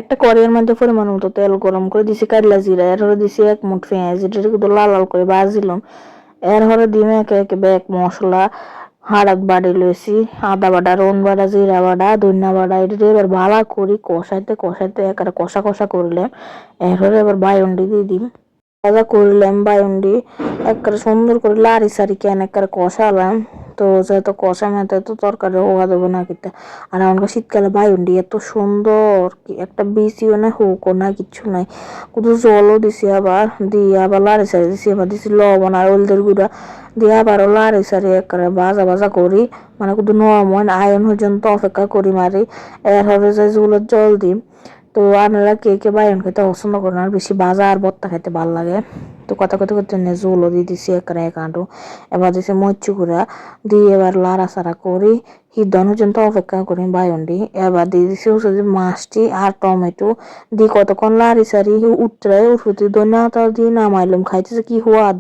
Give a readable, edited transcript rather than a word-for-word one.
একটা কড়াইয়ের মধ্যে পরিমাণ মতো তেল গরম করে দিছি, কাটলা জিরা, এর হরে দিছি এক মুঠ পেঁয়াজ, এটা কিন্তু লাল লাল করে ভাজিলাম। এর হরে ডিমে একে একে ব্যাগ মশলা হাড়াত বাড়ি লইছি, আদা বাটা, রন বাটা, জিরা বাটা, ধনিয়া বাটা, এটা এবার ভালো করি কষাইতে কষাইতে একেবারে কষা কষা করলে এর হরে এবার বায়ন্ডি দিয়ে দিম। ভাজা করলাম বায়ন্ডি একেবারে সুন্দর করে লাড়ি সারি কেন একেবারে কষালাম। তো যেহেতু কষা মেতে তো তরকারি হোয়া দেবো না কিতা। আর আমাকে শীতকালে বায়ন্ডি এত সুন্দর, কি একটা বেশিও না হোকও না কিচ্ছু নাই, শুধু জলও দিছি, আবার দিয়ে আবার লাড়ি সারি দিছি, আবার দিছি লবণ আর হলদের গুঁড়া দিয়ে আবারও লাড়ি সারি একেবারে ভাজা ভাজা করি, মানে শুধু নরম আয়ন পর্যন্ত অপেক্ষা করি মারি। এর হরে যে জলের জল দিই। তো আপনারা কে কে বায়ন খেতে পছন্দ করেন, আর বেশি ভাজা আর ভর্তা খেতে ভালো লাগে। তো কথা কথা করতে জলও দিয়ে দিছি একেবারে এক আঁটু। এবার দিছি মরিচ গুঁড়া দিয়ে এবার লাড়াচাড়া করি, সিদ্ধ পর্যন্ত অপেক্ষা করি বায়ন্ডি। এবার দিয়ে দিছি হচ্ছে মাছটি আর টমেটো দিয়ে কতক্ষণ লাড়ি সারি উঠতে উঠতে ধনিয়া পাতা দিয়ে নামাইলাম, খাইতেছে কি স্বাদ।